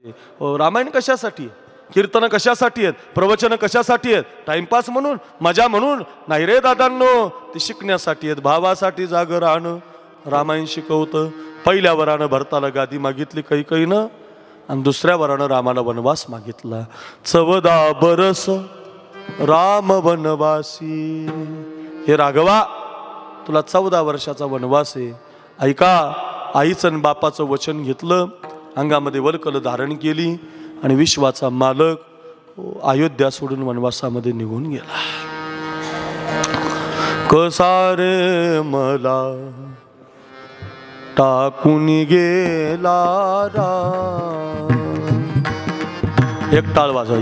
रामायण कशासाठी आहे? कीर्तन कशासाठी आहेत? प्रवचन कशासाठी आहेत? टाइमपास म्हणून, मजा म्हणून नाही रे दादांनो, ते शिकण्यासाठी आहेत. भावासाठी जाग राहणं रामायण शिकवतं. पहिल्या वरानं भरताला गादी मागितली कैकईनं आणि दुसऱ्या वरानं रामाला वनवास मागितला. 14 बरस राम वनवासी. हे राघवा, तुला 14 वर्षाचा वनवास आहे. ऐका, आईचं आणि बापाचं वचन घेतलं, अंगामध्ये वल्कल धारण केली आणि विश्वाचा मालक अयोध्या सोडून वनवासामध्ये निघून गेला. कसा रे मला टाकून गेला राम. एक टाळ वाजवा.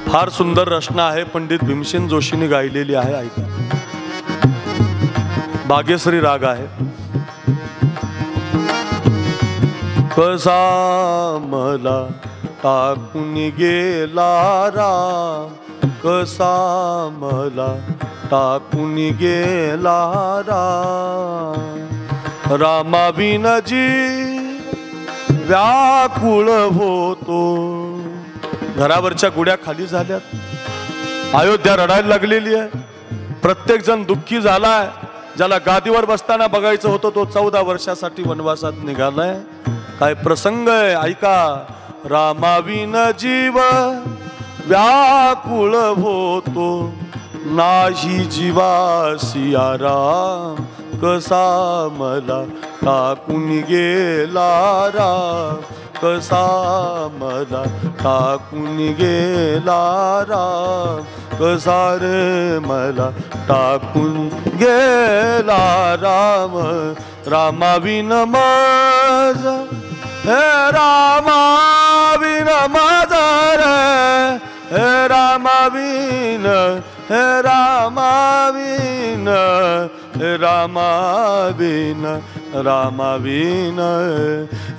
फार सुंदर रचना आहे, पंडित भीमसेन जोशीने गायलेली आहे. ऐका, बागेश्री राग आहे. कसा मला टाकून गेला राम, कसा मला टाकून गेला राम. रामाविन जी व्याकुळ होतो. घरावरच्या गुड्या खाली झाल्यात, अयोध्या रडायला लागलेली आहे. प्रत्येक जण दुःखी झालाय. ज्याला गादीवर बसताना बघायचं होतं तो 14 वर्षासाठी वनवासात निघालाय. काय प्रसंग आहे ऐका. रामाविन जीव व्याकुळ होतो, नाही जीवासी आराम. कसा मला टाकून गेला राम, कसा मला टाकून गेला राम. कसा रे मला टाकून गेला राम. रामाविन माझ, हे रामाविन माझा रे, हे रामाविन, हे रामाविन, हे रामाविन, रामाविन,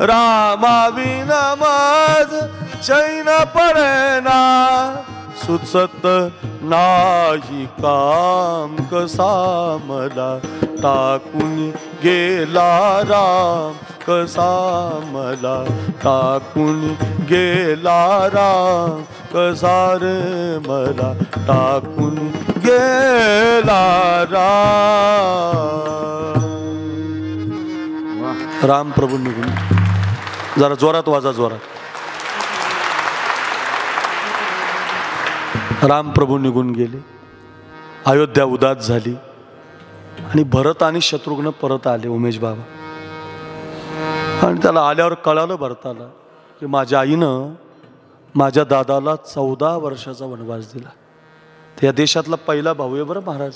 रामाविन माझ चैन पडेना, सुचत नाही काम. कसा मला टाकून गेला राम, कसा मला टाकून गेला राम. कसा रे मला टाकून गेला राम. राम प्रभू निघून, जरा जोरात वाजा, जोरात. राम प्रभू निघून गेले. अयोध्या उदास झाली आणि भरत आणि शत्रुघ्न परत आले. उमेश बाबा, आणि त्याला आल्यावर कळालं भरताला की माझ्या आईनं माझ्या दादाला 14 वर्षाचा वनवास दिला. त्या देशातला पहिला भाऊ आहे बरं महाराज,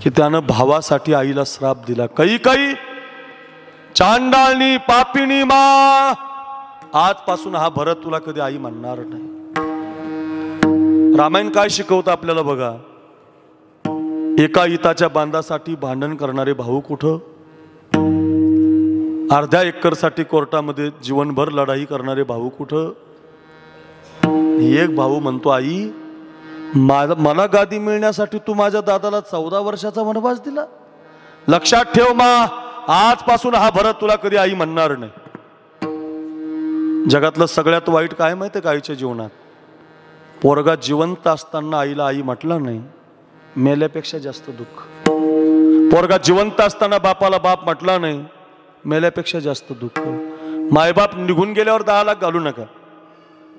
की त्यानं भावासाठी आईला श्राप दिला. कैकई चांडाळणी पापिणी मा, आजपासून हा भरत तुला कधी आई म्हणणार नाही. रामायण काय शिकवतं आपल्याला बघा. एका इताच्या बांधासाठी भांडण करणारे भाऊ कुठं, अर्ध्या एकरसाठी कोर्टामध्ये जीवनभर लढाई करणारे भाऊ कुठं. एक भाऊ म्हणतो आई मला गादी मिळण्यासाठी तू माझ्या दादाला 14 वर्षाचा वनवास दिला. लक्षात ठेव मा, आजपासून हा भरत तुला कधी आई म्हणणार नाही. जगातलं सगळ्यात वाईट काय माहिती आहे आईच्या जीवनात, पोरगा जिवंत असताना आईला आई म्हटला नाही, मेल्यापेक्षा जास्त दुःख. पोरगा जिवंत असताना बापाला बाप म्हटला नाही, मेल्यापेक्षा जास्त दुःख. मायबाप निघून गेल्यावर 10 लाख घालू नका.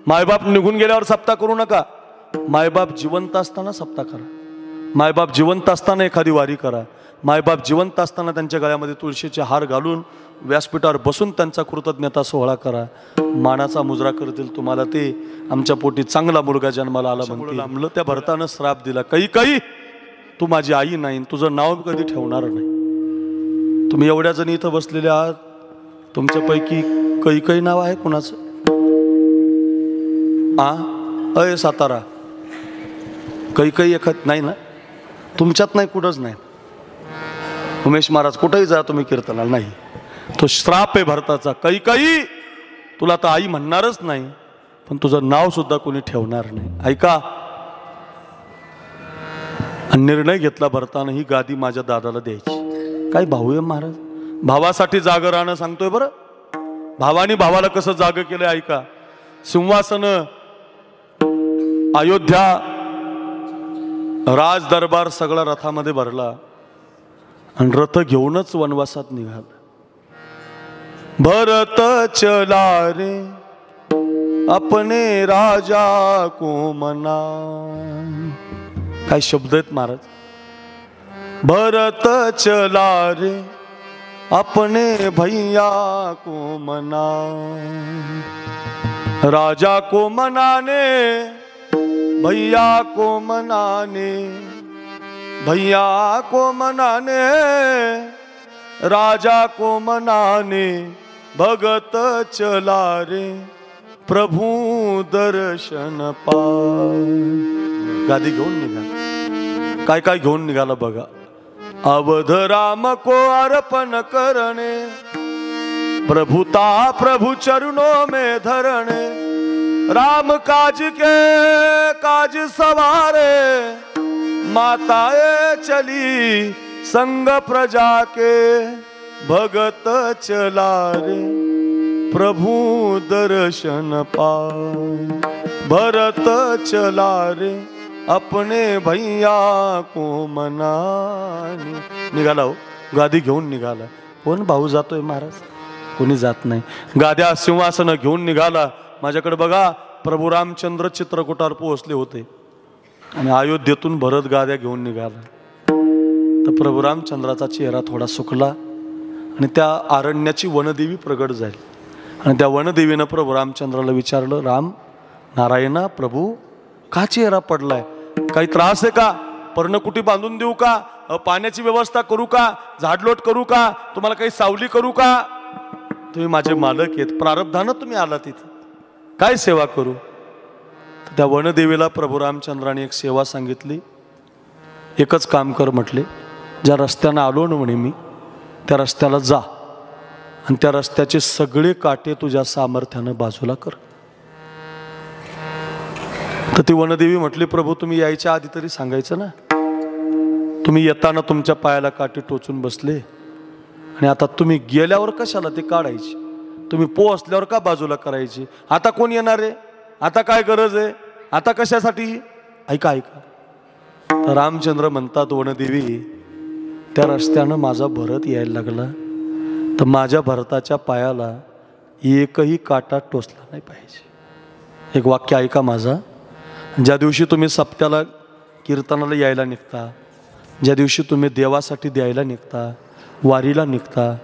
मायबाप निघून गेल्यावर सप्ताह करू नका. मायबाप जिवंत असताना सप्ताह करा. मायबाप जिवंत असताना एखादी वारी करा. मायबाप जिवंत असताना त्यांच्या गळ्यामध्ये तुळशीचे हार घालून व्यासपीठावर बसून त्यांचा कृतज्ञता सोहळा करा. मानाचा मुजरा करतील तुम्हाला ते. आमच्या पोटी चांगला मुलगा जन्माला आला म्हणून लांबलं. त्या भरतानं श्राप दिला, कैकई तू माझी आई नाही, तुझं नाव कधी ठेवणार नाही. तुम्ही एवढ्या जणी इथं बसलेले आहात, तुमच्यापैकी कैकई नाव आहे कुणाचं? अय सातारा, कैकई एखाद नाही ना तुमच्यात? नाही, कुठंच नाही. उमेश महाराज कुठेही जा तुम्ही कीर्तनाला, नाही. तो श्राप आहे भरताचा. कैकई तुला तर आई म्हणणारच नाही, पण तुझं नाव सुद्धा कोणी ठेवणार नाही. ऐका, निर्णय घेतला भरतानं ही गादी माझ्या दादाला द्यायची. काय भाऊ आहे महाराज, भावासाठी जाग राहणं सांगतोय बरं. भावानी भावाला कसं जाग केलं ऐका. सिंहासन, अयोध्या, राज दरबार सगळा रथामध्ये भरला आणि रथ घेऊनच वनवासात निघाला. भरत चला रे अपने राजा को मना. काय शब्द आहेत महाराज. भरत चला रे अपने भैया को मना. राजा को मनाने भैया को मनाने, भैया को मनाने राजा को मनाने. भगत चला रे प्रभु दर्शन पाय. गादी घेऊन निघाला. काय काय घेऊन निघाला बघा. अवध राम को अर्पण करने, प्रभुता प्रभु चरणों में धरने. राम काज के काज सवारे, माताएं चली संग प्रजा के. भगत चला रे प्रभु दर्शन पाय. भरत चला रे अपने भैया को मनाने. निघाला हो, गादी घेऊन निघाला. कोण भाऊ जातोय महाराज? कोणी जात नाही. गाद्या सिंहासन घेऊन निघाला. माझ्याकडे बघा, प्रभू रामचंद्र चित्रकूटावर पोहोचले होते आणि अयोध्येतून भरत गाद्या घेऊन निघाला. तर प्रभू रामचंद्राचा चेहरा थोडा सुकला आणि त्या आरण्याची वनदेवी प्रगट झाली. आणि त्या वनदेवीनं प्रभू रामचंद्राला विचारलं, राम नारायणा प्रभू का चेहरा पडलाय? काही त्रास आहे का? पर्णकुटी बांधून देऊ का? पाण्याची व्यवस्था करू का? झाडलोट करू का? तुम्हाला काही सावली करू का? तुम्ही माझे मालक आहेत, प्रारब्धानं तुम्ही आला तिथे, काय सेवा करू? त्या वनदेवीला प्रभू रामचंद्राने एक सेवा सांगितली. एकच काम कर म्हटले, ज्या रस्त्यानं आलो ना म्हणे मी, त्या रस्त्याला जा आणि त्या रस्त्याचे सगळे काटे तुझ्या सामर्थ्यानं बाजूला कर. तर ती वनदेवी म्हटली, प्रभू तुम्ही यायच्या आधी तरी सांगायचं ना. तुम्ही येताना तुमच्या पायाला काटे टोचून बसले आणि आता तुम्ही गेल्यावर कशाला ते काढायची? तुम्ही पोहोचल्यावर का बाजूला करायची? आता कोण येणार आहे? आता काय गरज आहे? आता कशासाठी? ऐका ऐका. तर रामचंद्र म्हणतात, वनदेवी त्या रस्त्यानं माझा भरत यायला लागला तर माझ्या भरताच्या पायाला एकही काटा टोचला नाही पाहिजे. एक वाक्य ऐका माझा. ज्या दिवशी तुम्ही सप्त्याला कीर्तनाला यायला निघता, ज्या दिवशी तुम्ही देवासाठी द्यायला निघता, वारीला निघता,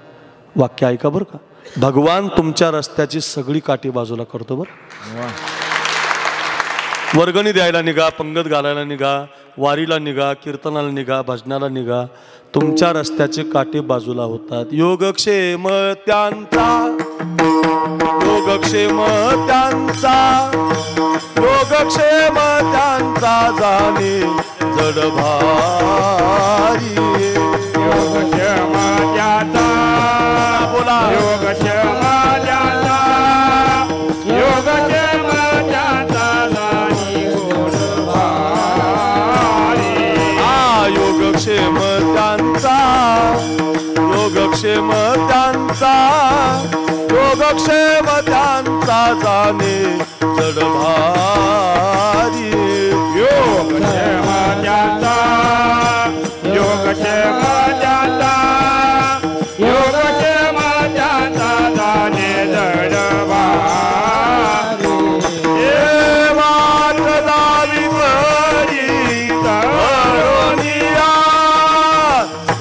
वाक्य ऐका बरं का. भगवान तुमच्या रस्त्याची सगळी काठी बाजूला करतो बरं. वर्गणी द्यायला निघा, पंगत घालायला निघा, वारीला निघा, कीर्तनाला निघा, भजनाला निघा, तुमच्या रस्त्याचे काटे बाजूला होतात. योगक्षेम त्यांचा, योगक्षेम त्यांचा, योगक्षेम त्यांचा जाणे जड भारी. योगक्षेम त्यांचा, बोला योगक्षेम त्यांचा, योगक्षेम त्यांचा जाणे जड भारी. योगक्षेम त्यांचा, योगक्षेम त्यांचा, योगक्षेम त्यांचा जाणे जड भारी. योगक्षेम त्यांचा, योगक्षेम त्यांचा, योगक्षेम त्यांचा जाणे जड भारी. हे वाट दावी करी धरोनिया,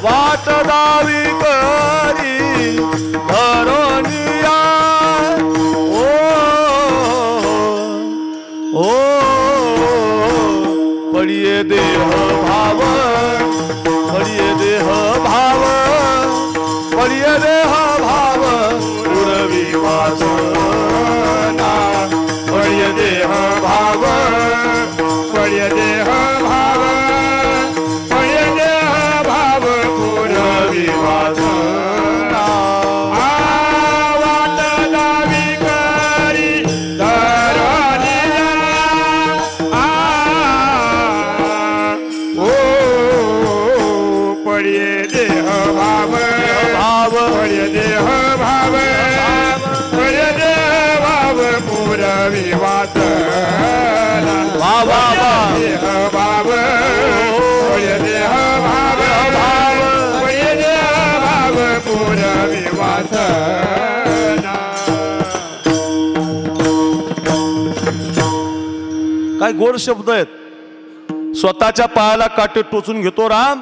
वाट दावी करी धरोनिया. ओ पडिये देह भाव, पडिये देह भाव, पडिये देह भाव पुरवी वासना. पडिये देह भाव, पडिये देह भाव, पडिये देह भाव पुरवी वासना. वाट दावी करी धरोनिया. ओ पडिये देह भाव, भाव गोड शब्द आहेत. स्वतःच्या पायाला काटे टोचून घेतो राम,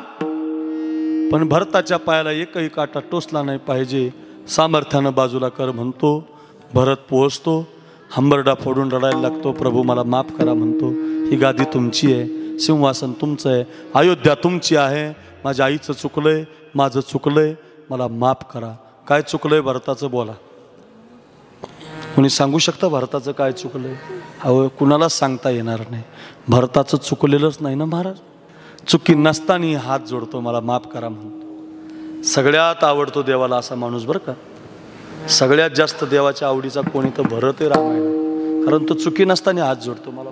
पण भरताच्या पायाला एकही काटा टोचला नाही पाहिजे. सामर्थ्यानं बाजूला कर म्हणतो. भरत पोहोचतो, हंबरडा फोडून रडायला लागतो. प्रभू मला माफ करा म्हणतो. ही गादी तुमची आहे, सिंहासन तुमचं आहे, अयोध्या तुमची आहे. माझ्या आईचं चुकलंय, माझं चुकलंय, मला माफ करा. काय चुकलंय भरताचं बोला. कोणी सांगू शकतं भरताचं काय चुकलंय? अहो कुणालाच सांगता येणार नाही. भरताचं चुकलेलंच नाही ना महाराज. चुकी नसताना हात जोडतो, मला माफ करा म्हणतो. सगळ्यात आवडतो देवाला असा माणूस बरं का. सगळ्यात जास्त देवाच्या आवडीचा कोणी तर भरत आहे रामायण. कारण तो चुकी नसताना हात जोडतो, मला